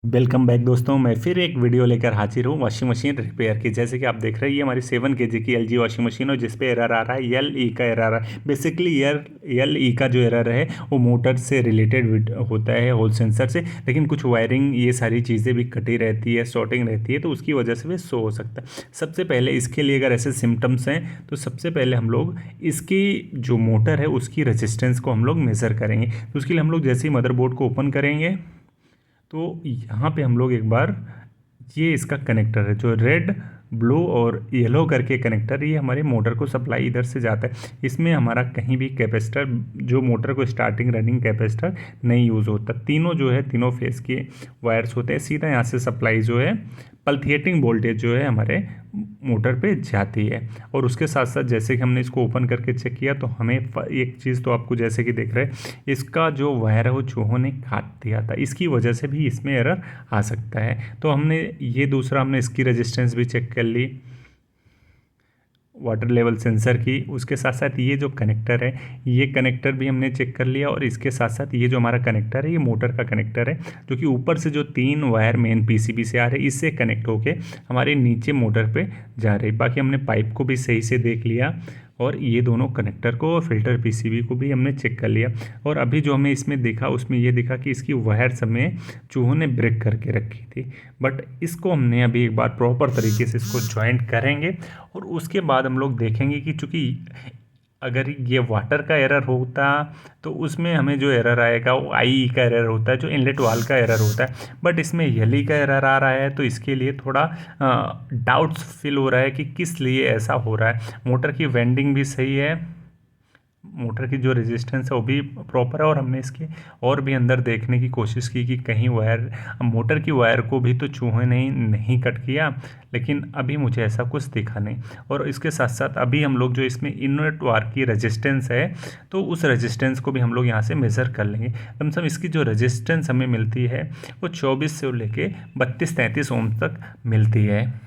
Welcome back दोस्तों। मैं फिर एक वीडियो लेकर हाजिर हूँ वॉशिंग मशीन रिपेयर की। जैसे कि आप देख रहे हैं, ये हमारी 7 kg की एलजी वॉशिंग मशीन है जिस पे एरर आ रहा है, एल ई का एरर आ रहा है। बेसिकली एल ई का जो एरर है वो मोटर से रिलेटेड होता है, होल सेंसर से। लेकिन कुछ वायरिंग ये सारी चीज़ें भी कटी रहती है, शॉर्टिंग रहती है, तो उसकी वजह से भी शो हो सकता है। सबसे पहले इसके लिए अगर ऐसे सिम्टम्स हैं तो सबसे पहले हम लोग इसकी जो मोटर है उसकी रेजिस्टेंस को हम लोग मेज़र करेंगे। तो उसके लिए हम लोग जैसे ही मदरबोर्ड को ओपन करेंगे तो यहाँ पे हम लोग एक बार ये इसका कनेक्टर है जो रेड ब्लू और येलो करके कनेक्टर, ये हमारे मोटर को सप्लाई इधर से जाता है। इसमें हमारा कहीं भी कैपेसिटर, जो मोटर को स्टार्टिंग रनिंग कैपेसिटर नहीं यूज़ होता। तीनों जो है तीनों फेस के वायर्स होते हैं, सीधा यहाँ से सप्लाई जो है पल्थिएटिंग वोल्टेज जो है हमारे मोटर पे जाती है। और उसके साथ साथ जैसे कि हमने इसको ओपन करके चेक किया तो हमें एक चीज़ तो आपको जैसे कि देख रहे हैं, इसका जो वायर है वो चूहों ने काट दिया था। इसकी वजह से भी इसमें एरर आ सकता है। तो हमने ये दूसरा हमने इसकी रेजिस्टेंस भी चेक कर ली, वाटर लेवल सेंसर की। उसके साथ साथ ये जो कनेक्टर है, ये कनेक्टर भी हमने चेक कर लिया। और इसके साथ साथ ये जो हमारा कनेक्टर है, ये मोटर का कनेक्टर है जो कि ऊपर से जो 3 वायर मेन पीसीबी से आ रहे हैं, इससे कनेक्ट होके हमारे नीचे मोटर पे जा रही। बाकी हमने पाइप को भी सही से देख लिया और ये दोनों कनेक्टर को और फिल्टर पीसीबी को भी हमने चेक कर लिया। और अभी जो हमें इसमें देखा उसमें ये दिखा कि इसकी वायर सब में चूहों ने ब्रेक करके रखी थी। बट इसको हमने अभी एक बार प्रॉपर तरीके से इसको जॉइंट करेंगे और उसके बाद हम लोग देखेंगे कि चूँकि अगर ये वाटर का एरर होता तो उसमें हमें जो एरर आएगा वो आई का एरर होता है, जो इनलेट वाल का एरर होता है। बट इसमें यली का एरर आ रहा है, तो इसके लिए थोड़ा डाउट्स फील हो रहा है कि किस लिए ऐसा हो रहा है। मोटर की वेंडिंग भी सही है, मोटर की जो रेजिस्टेंस है वो भी प्रॉपर है। और हमने इसके और भी अंदर देखने की कोशिश की कि कहीं वायर, मोटर की वायर को भी तो चूहे ने नहीं कट किया, लेकिन अभी मुझे ऐसा कुछ दिखा नहीं। और इसके साथ साथ अभी हम लोग जो इसमें इनवर्ट वायर की रेजिस्टेंस है, तो उस रेजिस्टेंस को भी हम लोग यहाँ से मेज़र कर लेंगे। कम से कम इसकी जो रेजिस्टेंस हमें मिलती है वो 24 से लेके 32-33 ओम तक मिलती है।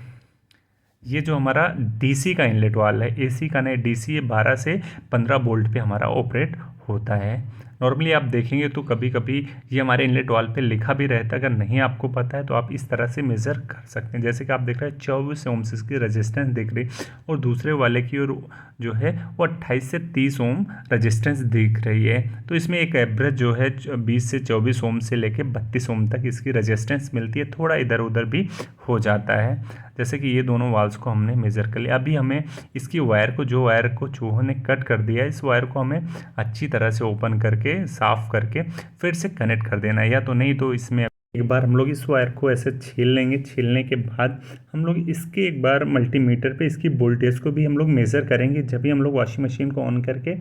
ये जो हमारा डीसी का इनलेट वाल है, एसी का नहीं, डीसी, ये 12 से 15 वोल्ट पे हमारा ऑपरेट होता है। नॉर्मली आप देखेंगे तो कभी कभी ये हमारे इनलेट वाल पे लिखा भी रहता है। अगर नहीं आपको पता है तो आप इस तरह से मेज़र कर सकते हैं। जैसे कि आप देख रहे हैं 24 ओम से इसकी रेजिस्टेंस दिख रही, और दूसरे वाले की ओर जो है वो 28 से 30 ओम रेजिस्टेंस दिख रही है। तो इसमें एक एवरेज जो है 20 से 24 ओम से लेके 32 ओम तक इसकी रेजिस्टेंस मिलती है। थोड़ा इधर उधर भी हो जाता है। जैसे कि ये दोनों वाल्स को हमने मेज़र कर लिया। अभी हमें इसकी वायर को, जो वायर को चूहों ने कट कर दिया है, इस वायर को हमें अच्छी तरह से ओपन करके साफ़ करके फिर से कनेक्ट कर देना है। या तो नहीं तो इसमें एक बार हम लोग इस वायर को ऐसे छील लेंगे। छीलने के बाद हम लोग इसके एक बार मल्टीमीटर पे इसकी वोल्टेज को भी हम लोग मेज़र करेंगे। जब भी हम लोग वॉशिंग मशीन को ऑन करके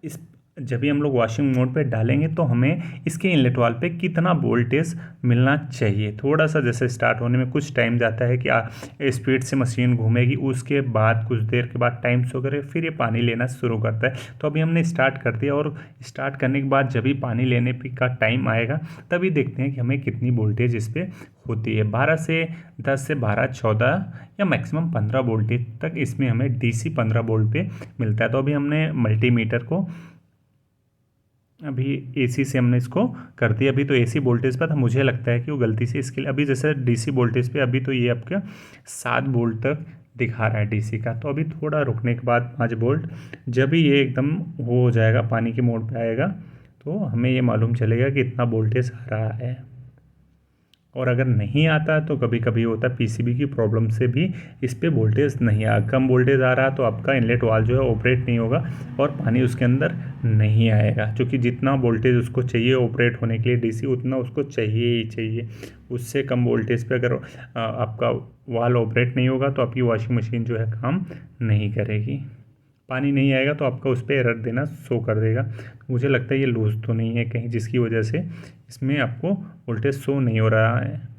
इस जब भी हम लोग वॉशिंग मोड पे डालेंगे तो हमें इसके इनलेट वाल पे कितना वोल्टेज मिलना चाहिए। थोड़ा सा जैसे स्टार्ट होने में कुछ टाइम जाता है कि स्पीड से मशीन घूमेगी, उसके बाद कुछ देर के बाद टाइम शो करे, फिर ये पानी लेना शुरू करता है। तो अभी हमने स्टार्ट कर दिया और स्टार्ट करने के बाद जब भी पानी लेने का टाइम आएगा तभी देखते हैं कि हमें कितनी वोल्टेज इस पर होती है। 12 से 10 से 12, 14 या मैक्सिमम 15 वोल्टेज तक इसमें हमें डीसी 15 वोल्ट पे मिलता है। तो अभी हमने मल्टीमीटर को अभी एसी से हमने इसको कर दिया। अभी तो एसी वोल्टेज पर था, मुझे लगता है कि वो गलती से इसके लिए अभी जैसे डीसी वोल्टेज पे अभी तो ये आपका 7 वोल्ट तक दिखा रहा है डीसी का। तो अभी थोड़ा रुकने के बाद 5 वोल्ट, जब भी ये एकदम हो जाएगा, पानी के मोड पे आएगा, तो हमें ये मालूम चलेगा कि इतना वोल्टेज आ रहा है। और अगर नहीं आता तो कभी कभी होता है पीसीबी की प्रॉब्लम से भी इस पर वोल्टेज नहीं आ, कम वोल्टेज आ रहा तो आपका इनलेट वाल्व जो है ऑपरेट नहीं होगा और पानी उसके अंदर नहीं आएगा। क्योंकि जितना वोल्टेज उसको चाहिए ऑपरेट होने के लिए डीसी, उतना उसको चाहिए ही चाहिए। उससे कम वोल्टेज पे अगर आपका वाल्व ऑपरेट नहीं होगा तो आपकी वॉशिंग मशीन जो है काम नहीं करेगी। पानी नहीं आएगा तो आपका उस पर एरर देना शो कर देगा। मुझे लगता है ये लूज़ तो नहीं है कहीं, जिसकी वजह से इसमें आपको वोल्टेज शो नहीं हो रहा है।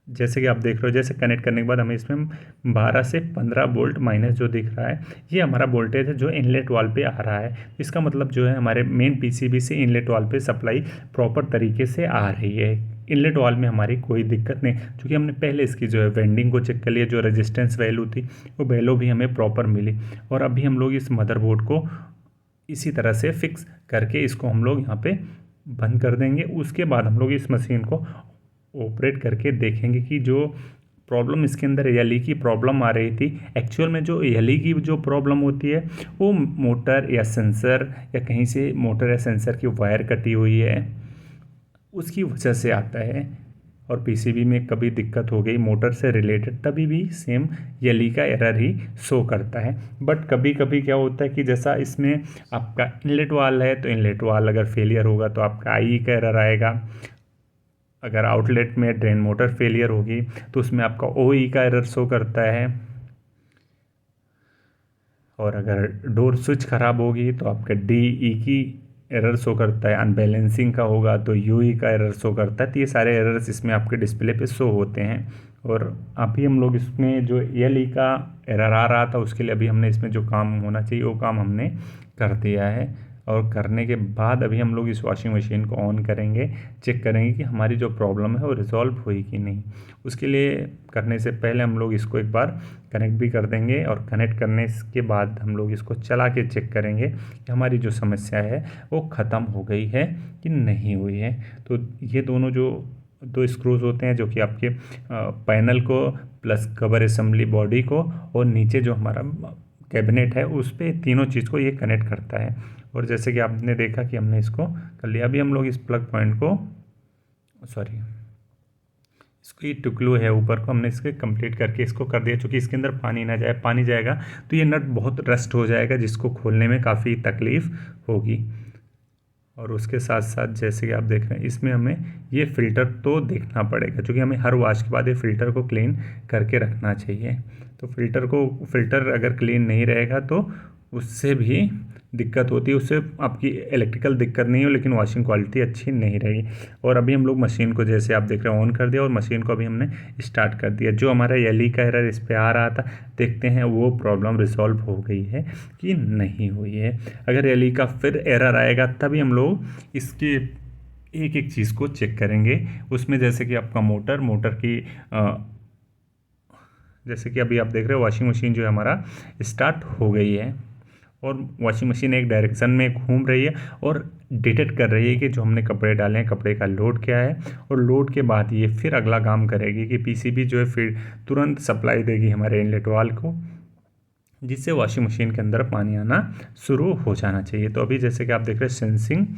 जैसे कि आप देख रहे हो, जैसे कनेक्ट करने के बाद हमें इसमें 12 से 15 वोल्ट माइनस जो दिख रहा है, ये हमारा वोल्टेज है जो इनलेट वाल पे आ रहा है। इसका मतलब जो है हमारे मेन पीसीबी से इनलेट वाल पे सप्लाई प्रॉपर तरीके से आ रही है। इनलेट वाल में हमारी कोई दिक्कत नहीं, क्योंकि हमने पहले इसकी जो है वेंडिंग को चेक कर लिया, जो रेजिस्टेंस वैल्यू थी वो वैल्यू भी हमें प्रॉपर मिली। और अभी हम लोग इस मदरबोर्ड को इसी तरह से फिक्स करके इसको हम लोग यहाँ पे बंद कर देंगे। उसके बाद हम लोग इस मशीन को ऑपरेट करके देखेंगे कि जो प्रॉब्लम इसके अंदर एल की प्रॉब्लम आ रही थी, एक्चुअल में जो एल की जो प्रॉब्लम होती है वो मोटर या सेंसर या कहीं से मोटर या सेंसर की वायर कटी हुई है उसकी वजह से आता है। और पीसीबी में कभी दिक्कत हो गई मोटर से रिलेटेड तभी भी सेम एल का एरर ही शो करता है। बट कभी कभी क्या होता है कि जैसा इसमें आपका इनलेट वाल है तो इनलेट वाल अगर फेलियर होगा तो आपका आई का एरर आएगा। अगर आउटलेट में ड्रेन मोटर फेलियर होगी तो उसमें आपका ओ ई का एरर शो करता है। और अगर डोर स्विच ख़राब होगी तो आपका डी ई की एरर शो करता है। अनबैलेंसिंग का होगा तो यू ई का एरर शो करता है। तो ये सारे एरर्स इसमें आपके डिस्प्ले पे शो होते हैं। और अभी हम लोग इसमें जो एल ई का एरर आ रहा था उसके लिए अभी हमने इसमें जो काम होना चाहिए वो काम हमने कर दिया है। और करने के बाद अभी हम लोग इस वॉशिंग मशीन को ऑन करेंगे, चेक करेंगे कि हमारी जो प्रॉब्लम है वो रिज़ॉल्व हुई कि नहीं। उसके लिए करने से पहले हम लोग इसको एक बार कनेक्ट भी कर देंगे और कनेक्ट करने के बाद हम लोग इसको चला के चेक करेंगे कि हमारी जो समस्या है वो ख़त्म हो गई है कि नहीं हुई है। तो ये दोनों जो दो स्क्रूज होते हैं जो कि आपके पैनल को प्लस कवर असेंबली बॉडी को और नीचे जो हमारा कैबिनेट है उस पर तीनों चीज़ को ये कनेक्ट करता है। और जैसे कि आपने देखा कि हमने इसको कर लिया। अभी हम लोग इस प्लग पॉइंट को इसको ये टुकलू है ऊपर को हमने इसके कंप्लीट करके इसको कर दिया। चूँकि इसके अंदर पानी ना जाए, पानी जाएगा तो ये नट बहुत रस्ट हो जाएगा जिसको खोलने में काफ़ी तकलीफ़ होगी। और उसके साथ साथ जैसे कि आप देख रहे हैं इसमें हमें ये फ़िल्टर तो देखना पड़ेगा क्योंकि हमें हर वॉश के बाद ये फ़िल्टर को क्लीन करके रखना चाहिए। तो फ़िल्टर अगर क्लीन नहीं रहेगा तो उससे भी दिक्कत होती है। उससे आपकी इलेक्ट्रिकल दिक्कत नहीं हो लेकिन वॉशिंग क्वालिटी अच्छी नहीं रहेगी। और अभी हम लोग मशीन को जैसे आप देख रहे हैं ऑन कर दिया और मशीन को अभी हमने स्टार्ट कर दिया। जो हमारा एल का एरर इस पर आ रहा था देखते हैं वो प्रॉब्लम रिजॉल्व हो गई है कि नहीं हुई है। अगर एल का फिर एरर आएगा तभी हम लोग इसके एक एक चीज़ को चेक करेंगे। उसमें जैसे कि आपका मोटर की जैसे कि अभी आप देख रहे हो वॉशिंग मशीन जो है हमारा स्टार्ट हो गई है और वॉशिंग मशीन एक डायरेक्शन में घूम रही है और डिटेक्ट कर रही है कि जो हमने कपड़े डाले हैं कपड़े का लोड क्या है। और लोड के बाद ये फिर अगला काम करेगी कि पीसीबी जो है फिर तुरंत सप्लाई देगी हमारे इनलेट वाल को, जिससे वॉशिंग मशीन के अंदर पानी आना शुरू हो जाना चाहिए। तो अभी जैसे कि आप देख रहे हैं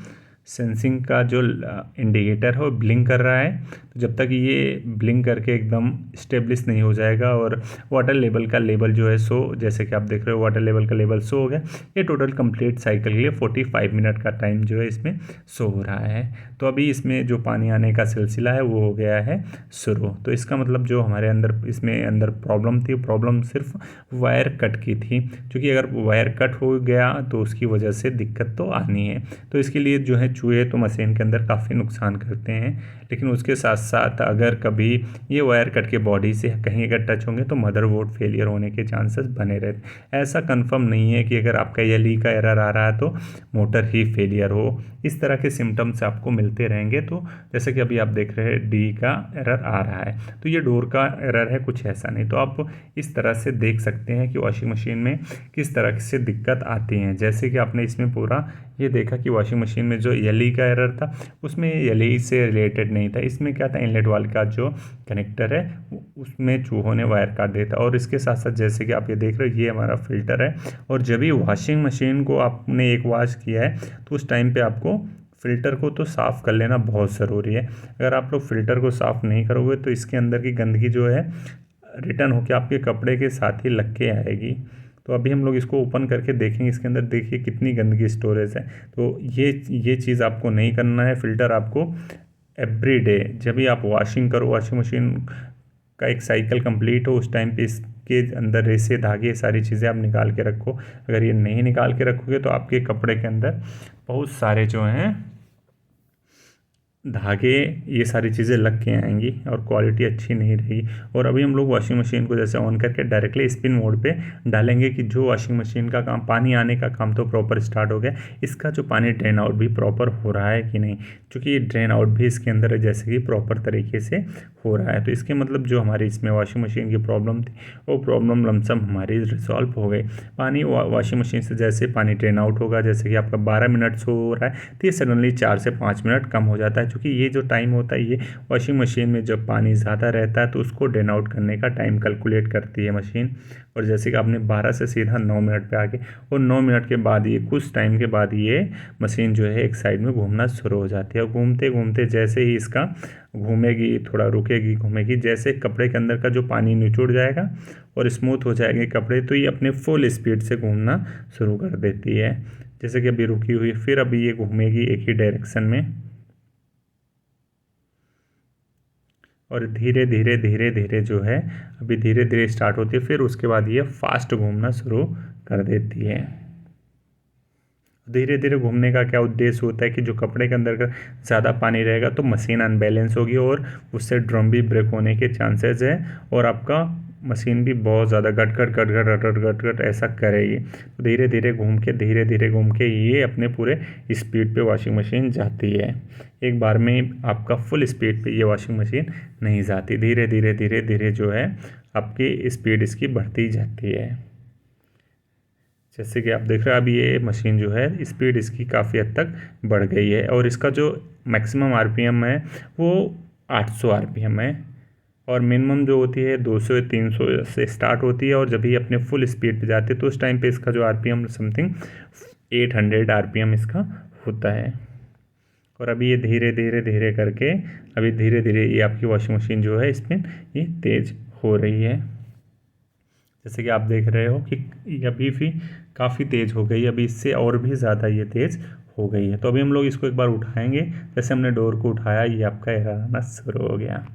सेंसिंग का जो इंडिकेटर है वो ब्लिंक कर रहा है। तो जब तक ये ब्लिंक करके एकदम स्टेब्लिश नहीं हो जाएगा और वाटर लेवल का लेवल जो है जैसे कि आप देख रहे हो वाटर लेवल का लेवल शो हो गया। ये टोटल कंप्लीट साइकिल के लिए 45 मिनट का टाइम जो है इसमें शो हो रहा है। तो अभी इसमें जो पानी आने का सिलसिला है वो हो गया है शुरू। तो इसका मतलब जो हमारे अंदर प्रॉब्लम थी, प्रॉब्लम सिर्फ वायर कट की थी। क्योंकि अगर वायर कट हो गया तो उसकी वजह से दिक्कत तो आनी है। तो इसके लिए जो है चूहे तो मशीन के अंदर काफ़ी नुकसान करते हैं, लेकिन उसके साथ साथ अगर कभी ये वायर कट के बॉडी से कहीं अगर टच होंगे तो मदरबोर्ड फेलियर होने के चांसेस बने रहते। ऐसा कंफर्म नहीं है कि अगर आपका एल ई का एरर आ रहा है तो मोटर ही फेलियर हो। इस तरह के सिम्टम्स आपको मिलते रहेंगे। तो जैसे कि अभी आप देख रहे हैं डी का एरर आ रहा है तो ये डोर का एरर है, कुछ ऐसा नहीं। तो आप इस तरह से देख सकते हैं कि वॉशिंग मशीन में किस तरह से दिक्कत आती हैं। जैसे कि आपने इसमें पूरा ये देखा कि वॉशिंग मशीन में जो एल ई का एरर था उसमें एल ई से रिलेटेड नहीं था। इसमें क्या था, इनलेट वाल का जो कनेक्टर है उसमें चूहों ने वायर काट दिया था। और इसके साथ साथ जैसे कि आप ये देख रहे हो ये हमारा फ़िल्टर है। और जब भी वॉशिंग मशीन को आपने एक वॉश किया है तो उस टाइम पे आपको फ़िल्टर को तो साफ़ कर लेना बहुत ज़रूरी है। अगर आप लोग फ़िल्टर को साफ़ नहीं करोगे तो इसके अंदर की गंदगी जो है रिटर्न होकर आपके कपड़े के साथ ही लग के आएगी। तो अभी हम लोग इसको ओपन करके देखेंगे, इसके अंदर देखिए कितनी गंदगी स्टोरेज है। तो ये चीज़ आपको नहीं करना है। फ़िल्टर आपको एवरी डे जब भी आप वॉशिंग करो, वॉशिंग मशीन का एक साइकिल कंप्लीट हो उस टाइम पे इसके अंदर रेसे धागे सारी चीज़ें आप निकाल के रखो। अगर ये नहीं निकाल के रखोगे तो आपके कपड़े के अंदर बहुत सारे जो हैं धागे ये सारी चीज़ें लग के आएंगी और क्वालिटी अच्छी नहीं रहेगी। और अभी हम लोग वॉशिंग मशीन को जैसे ऑन करके डायरेक्टली स्पिन मोड पे डालेंगे कि जो वॉशिंग मशीन का काम पानी आने का काम तो प्रॉपर स्टार्ट हो गया, इसका जो पानी ड्रेन आउट भी प्रॉपर हो रहा है कि नहीं। क्योंकि ये ड्रेन आउट भी इसके अंदर जैसे कि प्रॉपर तरीके से हो रहा है। तो इसके मतलब जो हमारी इसमें वॉशिंग मशीन की प्रॉब्लम थी वो प्रॉब्लम लमसम हमारी रिजॉल्व हो गई। पानी वॉशिंग मशीन से जैसे पानी ड्रेन आउट होगा, जैसे कि आपका 12 मिनट शो हो रहा है तो ये सडनली 4 से 5 मिनट कम हो जाता है। क्योंकि ये जो टाइम होता है ये वॉशिंग मशीन में जब पानी ज़्यादा रहता है तो उसको ड्रेन आउट करने का टाइम कैलकुलेट करती है मशीन। और जैसे कि आपने 12 से सीधा 9 मिनट पे आ गए, और 9 मिनट के बाद ये कुछ टाइम के बाद ये मशीन जो है एक साइड में घूमना शुरू हो जाती है। और घूमते घूमते जैसे ही इसका घूमेगी, थोड़ा रुकेगी, घूमेगी, जैसे कपड़े के अंदर का जो पानी निचुड़ जाएगा और स्मूथ हो जाएंगे कपड़े, तो ये अपने फुल स्पीड से घूमना शुरू कर देती है। जैसे कि अभी रुकी हुई, फिर अभी ये घूमेगी एक ही डायरेक्शन में, और धीरे धीरे धीरे धीरे जो है अभी धीरे धीरे स्टार्ट होती है, फिर उसके बाद ये फास्ट घूमना शुरू कर देती है। धीरे धीरे घूमने का क्या उद्देश्य होता है कि जो कपड़े के अंदर का ज़्यादा पानी रहेगा तो मशीन अनबैलेंस होगी और उससे ड्रम भी ब्रेक होने के चांसेस है, और आपका मशीन भी बहुत ज़्यादा गट गट गट गट गट गट गट गट ऐसा करेगी। तो धीरे धीरे घूम के ये अपने पूरे स्पीड पे वॉशिंग मशीन जाती है। एक बार में आपका फुल स्पीड पे ये वॉशिंग मशीन नहीं जाती, धीरे धीरे धीरे धीरे जो है आपकी स्पीड इसकी बढ़ती जाती है। जैसे कि आप देख रहे हो, अब ये मशीन जो है स्पीड इसकी काफ़ी हद तक बढ़ गई है, और इसका जो मैक्सिमम आरपीएम है वो 800 आरपीएम है, और मिनिमम जो होती है 200 या 300 से स्टार्ट होती है, और जब ये अपने फुल स्पीड पे जाती है तो उस टाइम पे इसका जो आरपीएम समथिंग 800 आरपीएम इसका होता है। और अभी ये धीरे धीरे धीरे करके अभी धीरे धीरे ये आपकी वॉशिंग मशीन जो है इसमें ये तेज़ हो रही है। जैसे कि आप देख रहे हो कि अभी भी काफ़ी तेज़ हो गई, अभी इससे और भी ज़्यादा ये तेज़ हो गई है। तो अभी हम लोग इसको एक बार उठाएंगे, जैसे हमने डोर को उठाया ये आपका एरर आना शुरू हो गया।